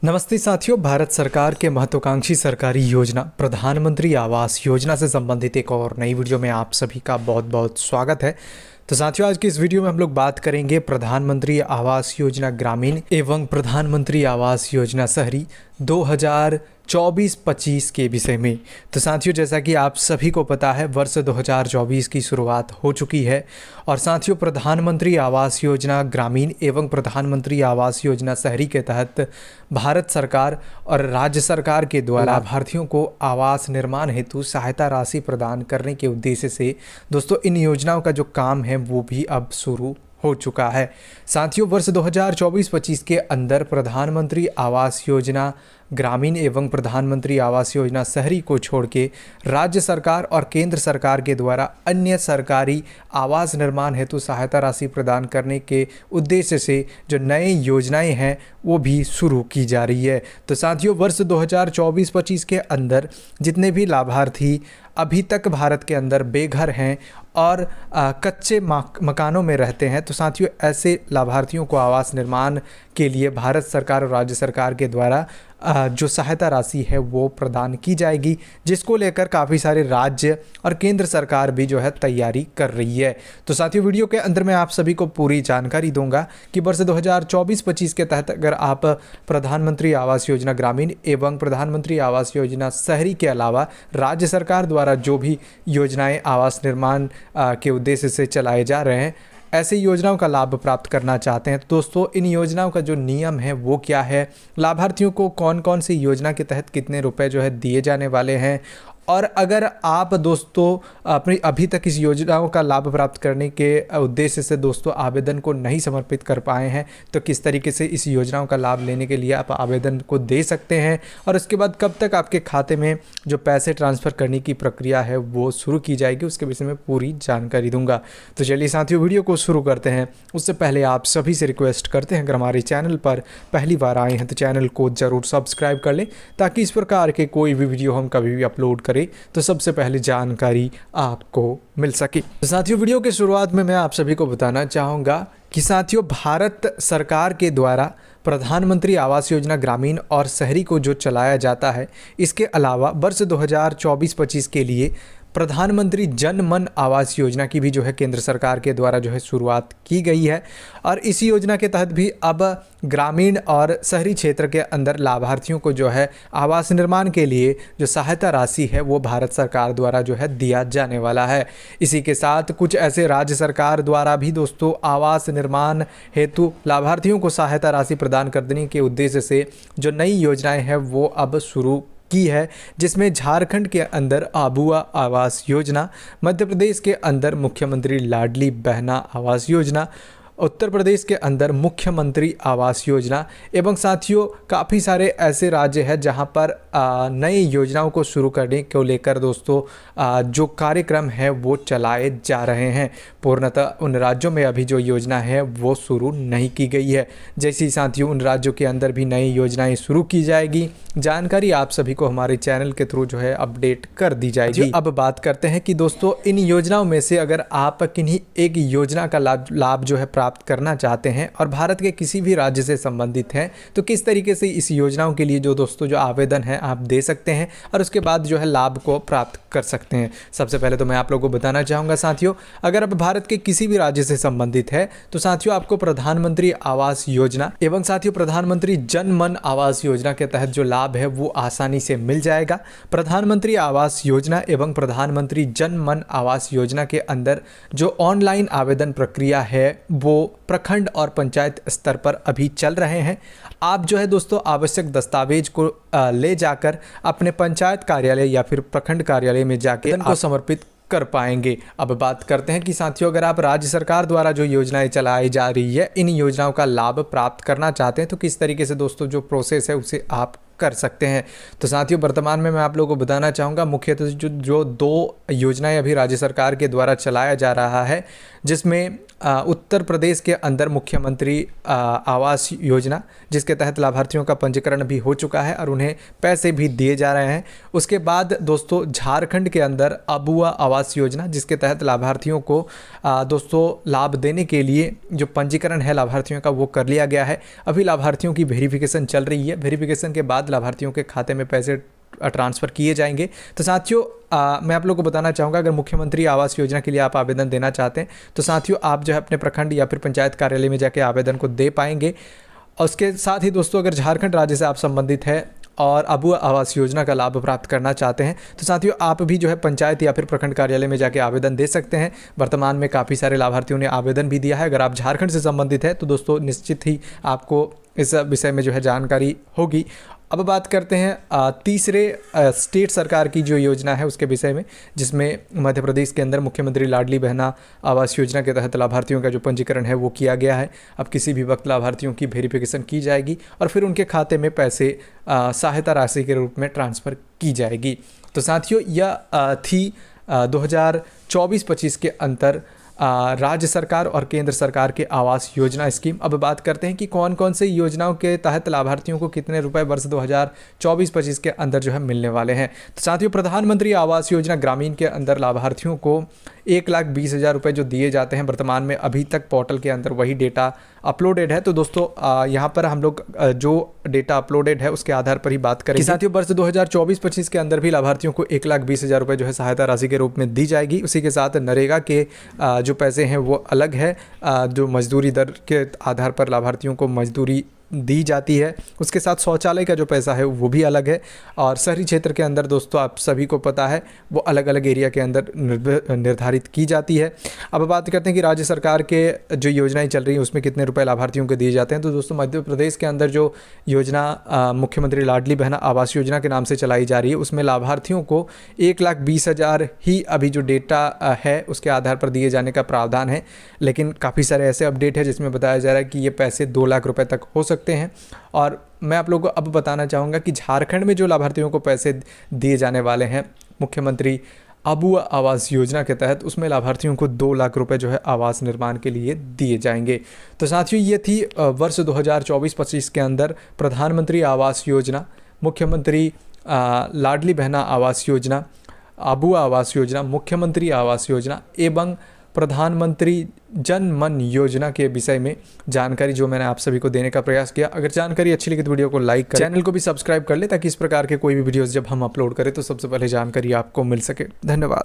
नमस्ते साथियों, भारत सरकार के महत्वाकांक्षी सरकारी योजना प्रधानमंत्री आवास योजना से संबंधित एक और नई वीडियो में आप सभी का बहुत बहुत स्वागत है। तो साथियों, आज की इस वीडियो में हम लोग बात करेंगे प्रधानमंत्री आवास योजना ग्रामीण एवं प्रधानमंत्री आवास योजना शहरी 2024-25 के विषय में। तो साथियों, जैसा कि आप सभी को पता है, वर्ष 2024 की शुरुआत हो चुकी है और साथियों प्रधानमंत्री आवास योजना ग्रामीण एवं प्रधानमंत्री आवास योजना शहरी के तहत भारत सरकार और राज्य सरकार के द्वारा लाभार्थियों को आवास निर्माण हेतु सहायता राशि प्रदान करने के उद्देश्य से दोस्तों इन योजनाओं का जो काम है वो भी अब शुरू हो चुका है। साथियों, वर्ष 2024-25 के अंदर प्रधानमंत्री आवास योजना ग्रामीण एवं प्रधानमंत्री आवास योजना शहरी को छोड़ के राज्य सरकार और केंद्र सरकार के द्वारा अन्य सरकारी आवास निर्माण हेतु सहायता राशि प्रदान करने के उद्देश्य से जो नई योजनाएं हैं वो भी शुरू की जा रही है। तो साथियों, वर्ष 2024-25 के अंदर जितने भी लाभार्थी अभी तक भारत के अंदर बेघर हैं और कच्चे मकानों में रहते हैं, तो साथियों ऐसे लाभार्थियों को आवास निर्माण के लिए भारत सरकार और राज्य सरकार के द्वारा जो सहायता राशि है वो प्रदान की जाएगी, जिसको लेकर काफ़ी सारे राज्य और केंद्र सरकार भी जो है तैयारी कर रही है। तो साथियों, वीडियो के अंदर मैं आप सभी को पूरी जानकारी दूंगा कि वर्ष 2024-25 के तहत अगर आप प्रधानमंत्री आवास योजना ग्रामीण एवं प्रधानमंत्री आवास योजना शहरी के अलावा राज्य सरकार द्वारा जो भी योजनाएं आवास निर्माण के उद्देश्य से चलाए जा रहे हैं, ऐसी योजनाओं का लाभ प्राप्त करना चाहते हैं तो दोस्तों इन योजनाओं का जो नियम है वो क्या है, लाभार्थियों को कौन कौन सी योजना के तहत कितने रुपए जो है दिए जाने वाले हैं, और अगर आप दोस्तों अपनी अभी तक इस योजनाओं का लाभ प्राप्त करने के उद्देश्य से दोस्तों आवेदन को नहीं समर्पित कर पाए हैं तो किस तरीके से इस योजनाओं का लाभ लेने के लिए आप आवेदन को दे सकते हैं और उसके बाद कब तक आपके खाते में जो पैसे ट्रांसफ़र करने की प्रक्रिया है वो शुरू की जाएगी, उसके विषय में पूरी जानकारी दूंगा। तो चलिए साथियों, वीडियो को शुरू करते हैं। उससे पहले आप सभी से रिक्वेस्ट करते हैं, अगर हमारे चैनल पर पहली बार आए हैं तो चैनल को ज़रूर सब्सक्राइब कर लें ताकि इस प्रकार के कोई भी वीडियो हम कभी भी अपलोड करें तो सबसे पहले जानकारी आपको मिल सके। तो साथियों, वीडियो के शुरुआत में मैं आप सभी को बताना चाहूँगा कि साथियों भारत सरकार के द्वारा प्रधानमंत्री आवास योजना ग्रामीण और शहरी को जो चलाया जाता है, इसके अलावा वर्ष 2024-25 के लिए प्रधानमंत्री जन मन आवास योजना की भी जो है केंद्र सरकार के द्वारा जो है शुरुआत की गई है और इस योजना के तहत भी अब ग्रामीण और शहरी क्षेत्र के अंदर लाभार्थियों को जो है आवास निर्माण के लिए जो सहायता राशि है वो भारत सरकार द्वारा जो है दिया जाने वाला है। इसी के साथ कुछ ऐसे राज्य सरकार द्वारा भी दोस्तों आवास निर्माण हेतु लाभार्थियों को सहायता राशि प्रदान करने के उद्देश्य से जो नई योजनाएं हैं वो अब शुरू की है, जिसमें झारखंड के अंदर आबुआ आवास योजना, मध्य प्रदेश के अंदर मुख्यमंत्री लाडली बहना आवास योजना, उत्तर प्रदेश के अंदर मुख्यमंत्री आवास योजना एवं साथियों काफ़ी सारे ऐसे राज्य हैं जहां पर नई योजनाओं को शुरू करने को लेकर दोस्तों जो कार्यक्रम है वो चलाए जा रहे हैं। पूर्णतः उन राज्यों में अभी जो योजना है वो शुरू नहीं की गई है। जैसे ही साथियों उन राज्यों के अंदर भी नई योजनाएं शुरू की जाएगी, जानकारी आप सभी को हमारे चैनल के थ्रू जो है अपडेट कर दी जाएगी। अब बात करते हैं कि दोस्तों इन योजनाओं में से अगर आप किन्हीं एक योजना का लाभ जो है प्राप्त करना चाहते हैं और भारत के किसी भी राज्य से संबंधित हैं तो किस तरीके से इस योजनाओं के लिए जो दोस्तों जो आवेदन है आप दे सकते हैं और उसके बाद जो है लाभ को प्राप्त कर सकते हैं। सबसे पहले तो मैं आप लोगों को बताना चाहूँगा साथियों, अगर आप भारत के किसी भी राज्य से संबंधित है तो साथियों आपको प्रधानमंत्री आवास योजना एवं साथियों प्रधानमंत्री जन मन आवास योजना के तहत जो लाभ है वो आसानी से मिल जाएगा। प्रधानमंत्री आवास योजना एवं प्रधानमंत्री जन मन आवास योजना के अंदर जो ऑनलाइन आवेदन प्रक्रिया है वो प्रखंड और पंचायत स्तर पर अभी चल रहे हैं। आप जो है दोस्तों आवश्यक दस्तावेज को ले जाकर अपने पंचायत कार्यालय या फिर प्रखंड कार्यालय में जाकर इनको समर्पित कर पाएंगे। अब बात करते हैं कि साथियों अगर आप राज्य सरकार द्वारा जो योजनाएं चलाई जा रही है इन योजनाओं का लाभ प्राप्त करना चाहते हैं तो किस तरीके से दोस्तों जो प्रोसेस है उसे आप कर सकते हैं। तो साथियों वर्तमान में मैं आप लोगों को बताना चाहूँगा मुख्यतः जो दो योजनाएं अभी राज्य सरकार के द्वारा चलाया जा रहा है, जिसमें उत्तर प्रदेश के अंदर मुख्यमंत्री आवास योजना, जिसके तहत लाभार्थियों का पंजीकरण भी हो चुका है और उन्हें पैसे भी दिए जा रहे हैं। उसके बाद दोस्तों झारखंड के अंदर अबुआ आवास योजना, जिसके तहत लाभार्थियों को दोस्तों लाभ देने के लिए जो पंजीकरण है लाभार्थियों का वो कर लिया गया है। अभी लाभार्थियों की वेरिफिकेशन चल रही है। वेरिफिकेशन के बाद लाभार्थियों के खाते में पैसे ट्रांसफ़र किए जाएंगे। तो साथियों मैं आप लोगों को बताना चाहूँगा, अगर मुख्यमंत्री आवास योजना के लिए आप आवेदन देना चाहते हैं तो साथियों आप जो है अपने प्रखंड या फिर पंचायत कार्यालय में जाके आवेदन को दे पाएंगे। और उसके साथ ही दोस्तों अगर झारखंड राज्य से आप संबंधित है और अबुआ आवास योजना का लाभ प्राप्त करना चाहते हैं तो साथियों आप भी जो है पंचायत या फिर प्रखंड कार्यालय में जाके आवेदन दे सकते हैं। वर्तमान में काफ़ी सारे लाभार्थियों ने आवेदन भी दिया है। अगर आप झारखंड से संबंधित है तो दोस्तों निश्चित ही आपको इस विषय में जो है जानकारी होगी। अब बात करते हैं तीसरे स्टेट सरकार की जो योजना है उसके विषय में, जिसमें मध्य प्रदेश के अंदर मुख्यमंत्री लाडली बहना आवास योजना के तहत लाभार्थियों का जो पंजीकरण है वो किया गया है। अब किसी भी वक्त लाभार्थियों की वेरिफिकेशन की जाएगी और फिर उनके खाते में पैसे सहायता राशि के रूप में ट्रांसफ़र की जाएगी। तो साथियों यह थी 2024-25 के अंतर राज्य सरकार और केंद्र सरकार के आवास योजना स्कीम। अब बात करते हैं कि कौन कौन से योजनाओं के तहत लाभार्थियों को कितने रुपए वर्ष 2024-25 के अंदर जो है मिलने वाले हैं। तो साथियों प्रधानमंत्री आवास योजना ग्रामीण के अंदर लाभार्थियों को 1,20,000 रुपये जो दिए जाते हैं, वर्तमान में अभी तक पोर्टल के अंदर वही डेटा अपलोडेड है। तो दोस्तों यहाँ पर हम लोग जो डेटा अपलोडेड है उसके आधार पर ही बात करेंगे। साथियों वर्ष 2024-25 के अंदर भी लाभार्थियों को 1,20,000 रुपये जो है सहायता राशि के रूप में दी जाएगी। उसी के साथ नरेगा के जो पैसे हैं वो अलग है, जो मजदूरी दर के आधार पर लाभार्थियों को मजदूरी दी जाती है। उसके साथ शौचालय का जो पैसा है वो भी अलग है। और शहरी क्षेत्र के अंदर दोस्तों आप सभी को पता है वो अलग अलग एरिया के अंदर निर्धारित की जाती है। अब बात करते हैं कि राज्य सरकार के जो योजनाएं चल रही हैं उसमें कितने रुपए लाभार्थियों को दिए जाते हैं। तो दोस्तों मध्य प्रदेश के अंदर जो योजना मुख्यमंत्री लाडली बहना आवास योजना के नाम से चलाई जा रही है उसमें लाभार्थियों को 1,20,000 ही अभी जो डेटा है उसके आधार पर दिए जाने का प्रावधान है। लेकिन काफ़ी सारे ऐसे अपडेट है जिसमें बताया जा रहा है कि ये पैसे 2 लाख रुपये तक हो सकते हैं। और मैं आप लोगों को अब बताना चाहूँगा कि झारखंड में जो लाभार्थियों को पैसे दिए जाने वाले हैं मुख्यमंत्री अबुआ आवास योजना के तहत, उसमें लाभार्थियों को 2 लाख रुपए जो है आवास निर्माण के लिए दिए जाएंगे। तो साथियों ये थी वर्ष 2024-25 के अंदर प्रधानमंत्री आवास योजना, मुख्यमंत्री लाडली बहना आवास योजना, अबुआ आवास योजना, मुख्यमंत्री आवास योजना एवं प्रधानमंत्री जन मन योजना के विषय में जानकारी जो मैंने आप सभी को देने का प्रयास किया। अगर जानकारी अच्छी लगी तो वीडियो को लाइक करें, चैनल को भी सब्सक्राइब कर ले ताकि इस प्रकार के कोई भी वीडियोस जब हम अपलोड करें तो सबसे पहले जानकारी आपको मिल सके। धन्यवाद।